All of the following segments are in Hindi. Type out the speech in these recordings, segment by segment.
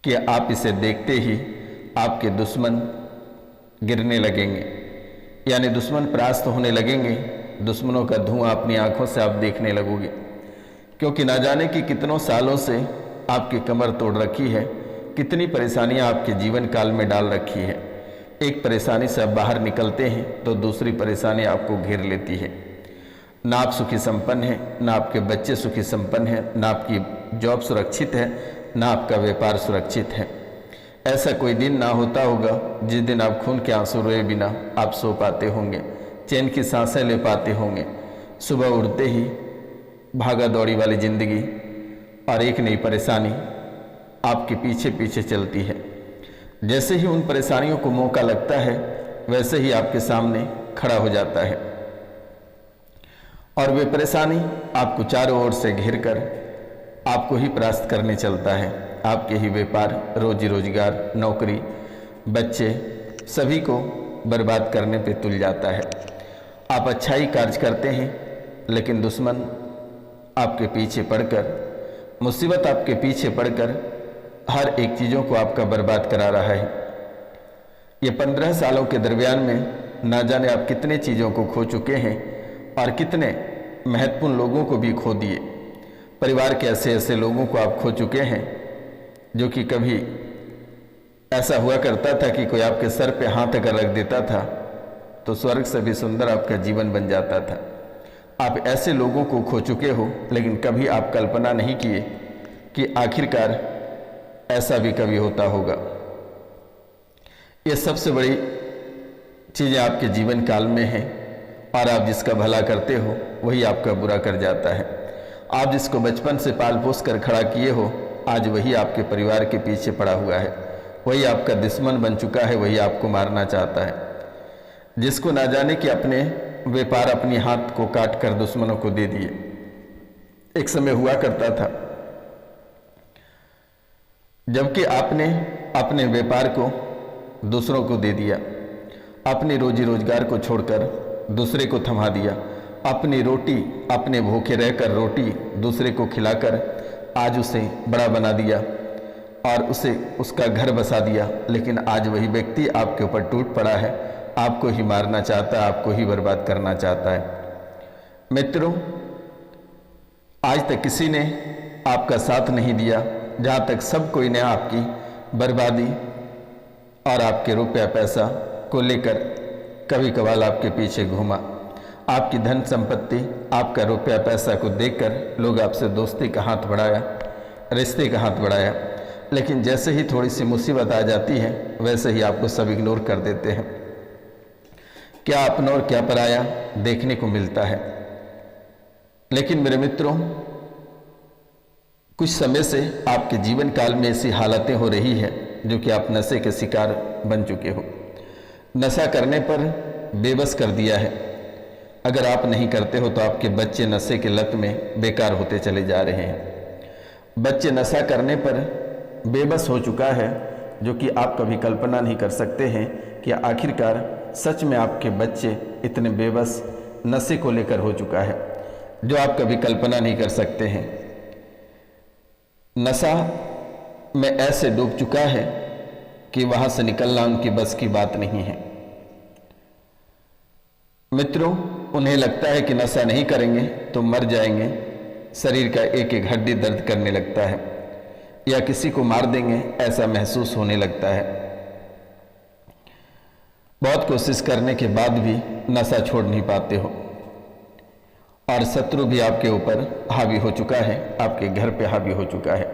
कि आप इसे देखते ही आपके दुश्मन गिरने लगेंगे, यानी दुश्मन परास्त होने लगेंगे। दुश्मनों का धुआं अपनी आंखों से आप देखने लगोगे, क्योंकि ना जाने कि कितनों सालों से आपकी कमर तोड़ रखी है, कितनी परेशानियां आपके जीवन काल में डाल रखी है। एक परेशानी से आप बाहर निकलते हैं तो दूसरी परेशानी आपको घेर लेती है। ना आप सुखी संपन्न हैं, ना आपके बच्चे सुखी संपन्न हैं, ना आपकी जॉब सुरक्षित है, ना आपका व्यापार सुरक्षित है। ऐसा कोई दिन ना होता होगा जिस दिन आप खून के आंसू रोए बिना आप सो पाते होंगे, चैन की सांसें ले पाते होंगे। सुबह उठते ही भागा दौड़ी वाली जिंदगी और एक नई परेशानी आपके पीछे पीछे चलती है। जैसे ही उन परेशानियों को मौका लगता है, वैसे ही आपके सामने खड़ा हो जाता है और वे परेशानी आपको चारों ओर से घेर कर आपको ही परास्त करने चलता है। आपके ही व्यापार, रोजी रोजगार, नौकरी, बच्चे सभी को बर्बाद करने पे तुल जाता है। आप अच्छाई कार्य करते हैं, लेकिन दुश्मन आपके पीछे पड़कर, मुसीबत आपके पीछे पड़कर हर एक चीज़ों को आपका बर्बाद करा रहा है। ये 15 सालों के दरमियान में ना जाने आप कितने चीज़ों को खो चुके हैं और कितने महत्वपूर्ण लोगों को भी खो दिए। परिवार के ऐसे ऐसे लोगों को आप खो चुके हैं जो कि कभी ऐसा हुआ करता था कि कोई आपके सर पे हाथ अगर रख देता था तो स्वर्ग से भी सुंदर आपका जीवन बन जाता था। आप ऐसे लोगों को खो चुके हो, लेकिन कभी आप कल्पना नहीं किए कि आखिरकार ऐसा भी कभी होता होगा। ये सबसे बड़ी चीज़ें आपके जीवन काल में हैं और आप जिसका भला करते हो वही आपका बुरा कर जाता है। आप जिसको बचपन से पाल पोस कर खड़ा किए हो, आज वही आपके परिवार के पीछे पड़ा हुआ है, वही आपका दुश्मन बन चुका है, वही आपको मारना चाहता है। जिसको ना जाने कि अपने व्यापार अपनी हाथ को काट कर दुश्मनों को दे दिए। एक समय हुआ करता था जबकि आपने अपने व्यापार को दूसरों को दे दिया, अपनी रोजी रोजगार को छोड़कर दूसरे को थमा दिया, अपनी रोटी अपने भूखे रहकर रोटी दूसरे को खिलाकर आज उसे बड़ा बना दिया और उसे उसका घर बसा दिया। लेकिन आज वही व्यक्ति आपके ऊपर टूट पड़ा है, आपको ही मारना चाहता है, आपको ही बर्बाद करना चाहता है। मित्रों, आज तक किसी ने आपका साथ नहीं दिया, जहाँ तक सब कोई ने आपकी बर्बादी और आपके रुपया पैसा को लेकर कभी कभार आपके पीछे घूमा। आपकी धन संपत्ति, आपका रुपया पैसा को देखकर लोग आपसे दोस्ती का हाथ बढ़ाया, रिश्ते का हाथ बढ़ाया, लेकिन जैसे ही थोड़ी सी मुसीबत आ जाती है वैसे ही आपको सब इग्नोर कर देते हैं। क्या अपना और क्या पराया देखने को मिलता है। लेकिन मेरे मित्रों, कुछ समय से आपके जीवन काल में ऐसी हालतें हो रही है जो कि आप नशे के शिकार बन चुके हो। नशा करने पर बेबस कर दिया है। अगर आप नहीं करते हो तो आपके बच्चे नशे के लत में बेकार होते चले जा रहे हैं। बच्चे नशा करने पर बेबस हो चुका है, जो कि आप कभी कल्पना नहीं कर सकते हैं कि आखिरकार सच में आपके बच्चे इतने बेबस नशे को लेकर हो चुका है, जो आप कभी कल्पना नहीं कर सकते हैं। नशा में ऐसे डूब चुका है कि वहां से निकलना उनकी बस की बात नहीं है। मित्रों, उन्हें लगता है कि नशा नहीं करेंगे तो मर जाएंगे, शरीर का एक एक हड्डी दर्द करने लगता है, या किसी को मार देंगे ऐसा महसूस होने लगता है। बहुत कोशिश करने के बाद भी नशा छोड़ नहीं पाते हो और शत्रु भी आपके ऊपर हावी हो चुका है, आपके घर पे हावी हो चुका है।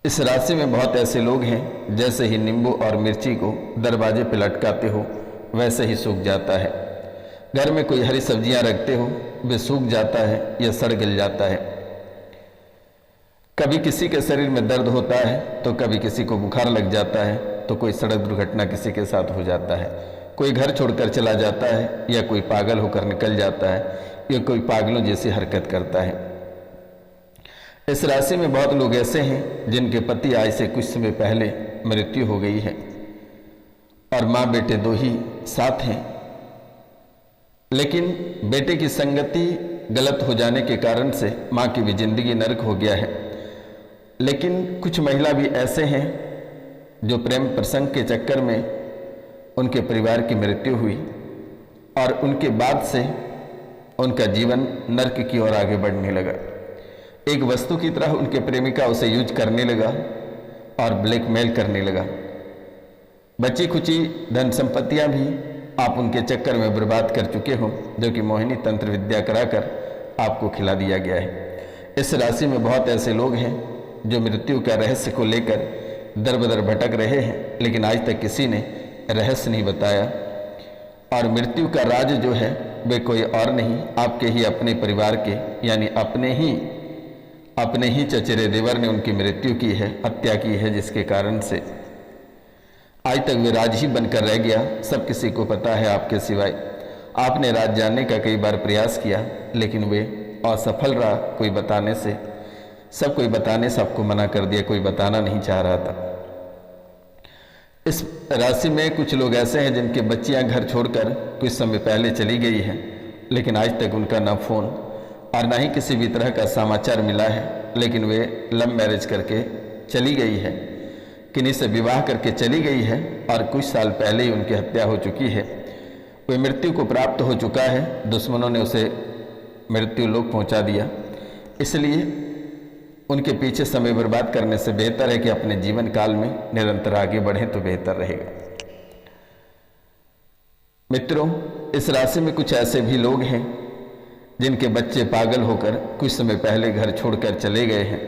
इस राशि में बहुत ऐसे लोग हैं जैसे ही नींबू और मिर्ची को दरवाजे पे लटकाते हो वैसे ही सूख जाता है। घर में कोई हरी सब्जियां रखते हो, वे सूख जाता है या सड़ गल जाता है। कभी किसी के शरीर में दर्द होता है तो कभी किसी को बुखार लग जाता है, तो कोई सड़क दुर्घटना किसी के साथ हो जाता है, कोई घर छोड़कर चला जाता है, या कोई पागल होकर निकल जाता है, या कोई पागलों जैसी हरकत करता है। इस राशि में बहुत लोग ऐसे हैं जिनके पति आज से कुछ समय पहले मृत्यु हो गई है और माँ बेटे दो ही साथ हैं, लेकिन बेटे की संगति गलत हो जाने के कारण से माँ की भी जिंदगी नरक हो गया है लेकिन कुछ महिला भी ऐसे हैं जो प्रेम प्रसंग के चक्कर में उनके परिवार की मृत्यु हुई और उनके बाद से उनका जीवन नर्क की ओर आगे बढ़ने लगा। एक वस्तु की तरह उनके प्रेमिका उसे यूज करने लगा और ब्लैकमेल करने लगा। बची खुची धन संपत्तियां भी आप उनके चक्कर में बर्बाद कर चुके हो, जो कि मोहिनी तंत्र विद्या कराकर आपको खिला दिया गया है। इस राशि में बहुत ऐसे लोग हैं जो मृत्यु का रहस्य को लेकर दर बदर भटक रहे हैं, लेकिन आज तक किसी ने रहस्य नहीं बताया। और मृत्यु का राज जो है वे कोई और नहीं, आपके ही अपने परिवार के, यानी अपने ही चचेरे देवर ने उनकी मृत्यु की है, हत्या की है, जिसके कारण से आज तक वे राज ही बनकर रह गया। सब किसी को पता है आपके सिवाय। आपने राज जानने का कई बार प्रयास किया, लेकिन वे असफल रहा। कोई बताने से आपको मना कर दिया, कोई बताना नहीं चाह रहा था। इस राशि में कुछ लोग ऐसे हैं जिनके बच्चियां घर छोड़कर कुछ समय पहले चली गई हैं, लेकिन आज तक उनका ना फोन और ना ही किसी भी तरह का समाचार मिला है। लेकिन वे लव मैरिज करके चली गई है, किन्हीं से विवाह करके चली गई है और कुछ साल पहले ही उनकी हत्या हो चुकी है। वे मृत्यु को प्राप्त हो चुका है, दुश्मनों ने उसे मृत्यु लोक पहुंचा दिया। इसलिए उनके पीछे समय बर्बाद करने से बेहतर है कि अपने जीवन काल में निरंतर आगे बढ़ें तो बेहतर रहेगा। मित्रों, इस राशि में कुछ ऐसे भी लोग हैं जिनके बच्चे पागल होकर कुछ समय पहले घर छोड़कर चले गए हैं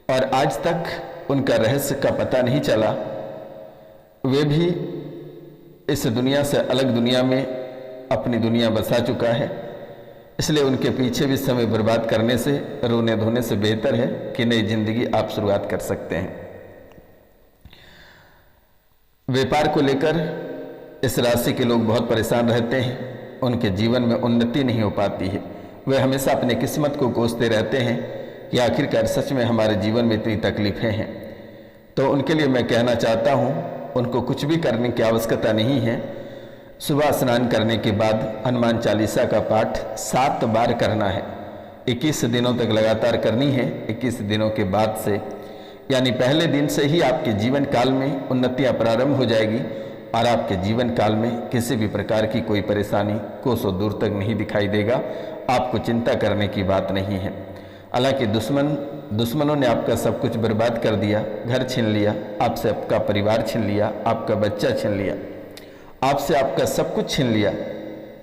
और आज तक उनका रहस्य का पता नहीं चला। वे भी इस दुनिया से अलग दुनिया में अपनी दुनिया बसा चुका है। इसलिए उनके पीछे भी समय बर्बाद करने से, रोने धोने से बेहतर है कि नई जिंदगी आप शुरुआत कर सकते हैं। व्यापार को लेकर इस राशि के लोग बहुत परेशान रहते हैं। उनके जीवन में उन्नति नहीं हो पाती है। वे हमेशा अपने किस्मत को कोसते रहते हैं कि आखिरकार सच में हमारे जीवन में इतनी तकलीफें हैं। तो उनके लिए मैं कहना चाहता हूँ, उनको कुछ भी करने की आवश्यकता नहीं है। सुबह स्नान करने के बाद हनुमान चालीसा का पाठ 7 बार करना है। 21 दिनों तक लगातार करनी है। 21 दिनों के बाद से, यानी पहले दिन से ही आपके जीवन काल में उन्नतियां प्रारंभ हो जाएगी और आपके जीवन काल में किसी भी प्रकार की कोई परेशानी कोसों दूर तक नहीं दिखाई देगा। आपको चिंता करने की बात नहीं है। हालांकि दुश्मनों ने आपका सब कुछ बर्बाद कर दिया, घर छीन लिया, आपसे आपका परिवार छीन लिया, आपका बच्चा छीन लिया, आपसे आपका सब कुछ छीन लिया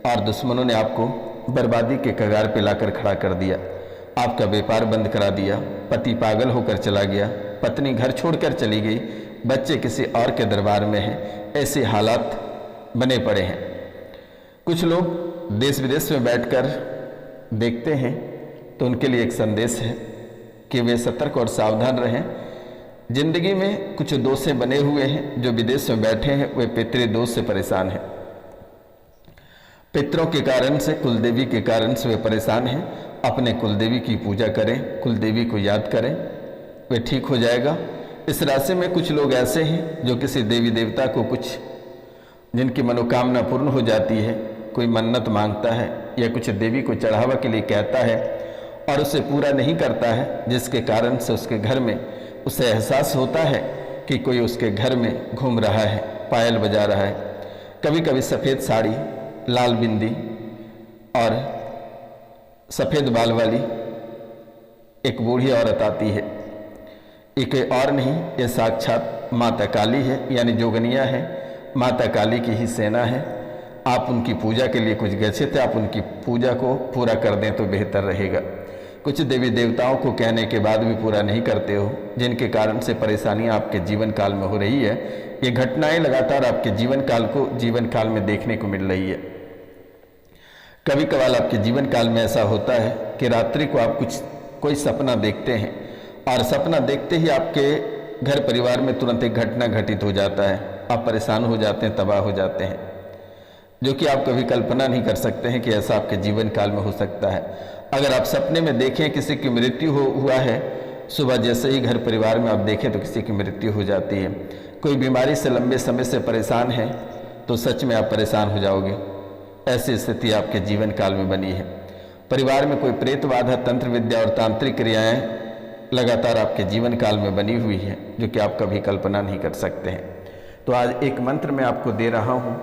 और दुश्मनों ने आपको बर्बादी के कगार पे लाकर खड़ा कर दिया। आपका व्यापार बंद करा दिया, पति पागल होकर चला गया, पत्नी घर छोड़कर चली गई, बच्चे किसी और के दरबार में हैं। ऐसे हालात बने पड़े हैं। कुछ लोग देश विदेश में बैठकर देखते हैं तो उनके लिए एक संदेश है कि वे सतर्क और सावधान रहें। जिंदगी में कुछ दोष बने हुए हैं। जो विदेश में बैठे हैं वे पितृ दोष से परेशान हैं। पितरों के कारण से, कुलदेवी के कारण से वे परेशान हैं। अपने कुलदेवी की पूजा करें, कुलदेवी को याद करें, वे ठीक हो जाएगा। इस राशि में कुछ लोग ऐसे हैं जो किसी देवी देवता को कुछ, जिनकी मनोकामना पूर्ण हो जाती है, कोई मन्नत मांगता है या कुछ देवी को चढ़ावा के लिए कहता है और उसे पूरा नहीं करता है, जिसके कारण से उसके घर में उसे एहसास होता है कि कोई उसके घर में घूम रहा है, पायल बजा रहा है। कभी कभी सफ़ेद साड़ी, लाल बिंदी और सफ़ेद बाल वाली एक बूढ़ी औरत आती है। ये कोई और नहीं, ये साक्षात माता काली है, यानी जोगनिया है, माता काली की ही सेना है। आप उनकी पूजा के लिए कुछ गए थे, आप उनकी पूजा को पूरा कर दें तो बेहतर रहेगा। कुछ देवी देवताओं को कहने के बाद भी पूरा नहीं करते हो, जिनके कारण से परेशानियां आपके जीवन काल में हो रही है। ये घटनाएं लगातार आपके जीवन काल में देखने को मिल रही है। कभी कभार आपके जीवन काल में ऐसा होता है कि रात्रि को आप कोई सपना देखते हैं और सपना देखते ही आपके घर परिवार में तुरंत एक घटना घटित हो जाता है। आप परेशान हो जाते हैं, तबाह हो जाते हैं, जो कि आप कभी कल्पना नहीं कर सकते हैं कि ऐसा आपके जीवन काल में हो सकता है। अगर आप सपने में देखें किसी की मृत्यु हुआ है, सुबह जैसे ही घर परिवार में आप देखें तो किसी की मृत्यु हो जाती है। कोई बीमारी से लंबे समय से परेशान है तो सच में आप परेशान हो जाओगे। ऐसी स्थिति आपके जीवन काल में बनी है। परिवार में कोई प्रेत बाधा, तंत्र विद्या और तांत्रिक क्रियाएं लगातार आपके जीवन काल में बनी हुई है, जो कि आप कभी कल्पना नहीं कर सकते हैं। तो आज एक मंत्र मैं आपको दे रहा हूँ।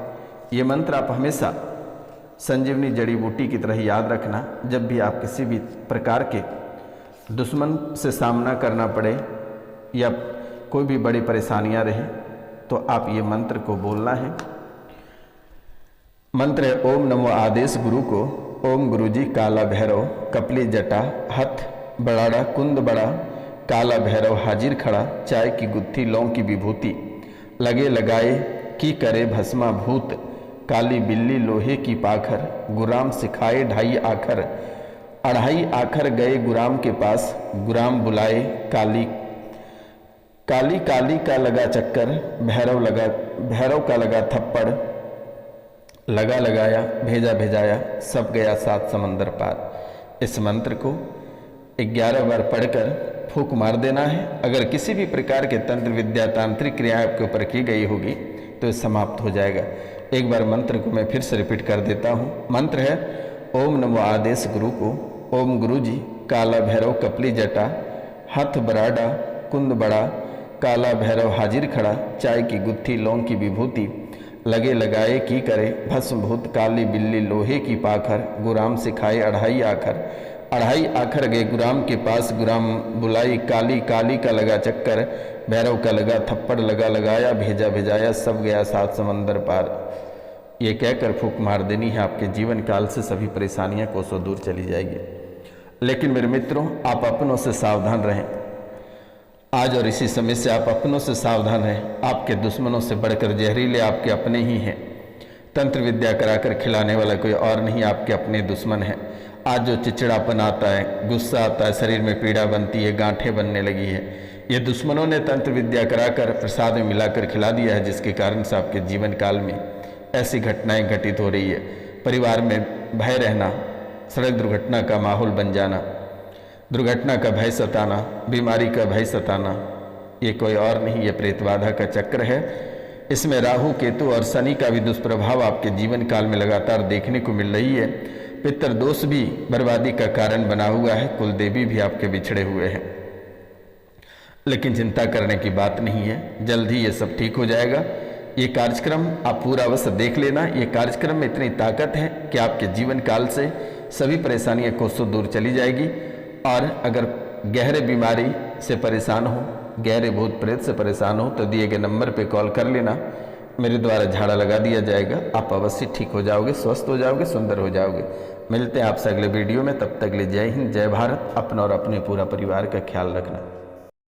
ये मंत्र आप हमेशा संजीवनी जड़ी बूटी की तरह याद रखना। जब भी आप किसी भी प्रकार के दुश्मन से सामना करना पड़े या कोई भी बड़ी परेशानियां रहे, तो आप ये मंत्र को बोलना है। मंत्र है ओम नमो आदेश गुरु को। ओम गुरुजी काला भैरव कपली जटा हथ बड़ाड़ा कुंद बड़ा काला भैरव हाजिर खड़ा चाय की गुत्थी लौंग की विभूति लगे लगाए की करे भस्मा भूत काली बिल्ली लोहे की पाखर गुराम सिखाए ढाई आखर अढ़ाई आखर गए गुराम के पास गुराम बुलाए काली काली काली का लगा चक्कर भैरव का लगा थप्पड़ लगा लगाया भेजा भेजाया सब गया 7 समंदर पार। इस मंत्र को 11 बार पढ़कर फूंक मार देना है। अगर किसी भी प्रकार के तंत्र विद्या तांत्रिक क्रिया आपके ऊपर की गई होगी तो ये समाप्त हो जाएगा। एक बार मंत्र को मैं फिर से रिपीट कर देता हूँ। मंत्र है ओम नमो आदेश गुरु को। ओम गुरुजी काला भैरव कपली जटा हथ बराडा कुंद बड़ा काला भैरव हाजिर खड़ा चाय की गुत्थी लौंग की विभूति लगे लगाए की करे भस्म भूत काली बिल्ली लोहे की पाखर गुराम सिखाए अढ़ाई आखर गए गुराम के पास गुराम बुलाई काली काली का लगा चक्कर भैरव का लगा थप्पड़ लगा लगाया भेजा भेजाया सब गया 7 समंदर पार। ये कहकर फूंक मार देनी है। आपके जीवन काल से सभी परेशानियां कोसों दूर चली जाएगी। लेकिन मेरे मित्रों, आप अपनों से सावधान रहें। आज और इसी समय से आप अपनों से सावधान रहें। आपके दुश्मनों से बढ़कर जहरीले आपके अपने ही हैं। तंत्र विद्या कराकर खिलाने वाला कोई और नहीं, आपके अपने दुश्मन हैं। आज जो चिड़चिड़ापन आता है, गुस्सा आता है, शरीर में पीड़ा बनती है, गांठें बनने लगी है, ये दुश्मनों ने तंत्र विद्या कराकर प्रसाद में मिलाकर खिला दिया है, जिसके कारण से आपके जीवन काल में ऐसी घटनाएं घटित हो रही है। परिवार में भय रहना, सड़क दुर्घटना का माहौल बन जाना, दुर्घटना का भय सताना, बीमारी का भय सताना, ये कोई और नहीं, ये प्रेत बाधा का चक्र है। इसमें राहु केतु और शनि का भी दुष्प्रभाव आपके जीवन काल में लगातार देखने को मिल रही है। पितृ दोष भी बर्बादी का कारण बना हुआ है। कुल देवी भी आपके बिछड़े हुए हैं। लेकिन चिंता करने की बात नहीं है, जल्द ही ये सब ठीक हो जाएगा। ये कार्यक्रम आप पूरा अवश्य देख लेना। ये कार्यक्रम में इतनी ताकत है कि आपके जीवन काल से सभी परेशानियां कोसों दूर चली जाएगी। और अगर गहरे बीमारी से परेशान हो, गहरे भूत प्रेत से परेशान हो, तो दिए गए नंबर पे कॉल कर लेना। मेरे द्वारा झाड़ा लगा दिया जाएगा। आप अवश्य ठीक हो जाओगे, स्वस्थ हो जाओगे, सुंदर हो जाओगे। मिलते हैं आपसे अगले वीडियो में। तब तक के लिए जय हिंद, जय भारत। अपना और अपने पूरा परिवार का ख्याल रखना।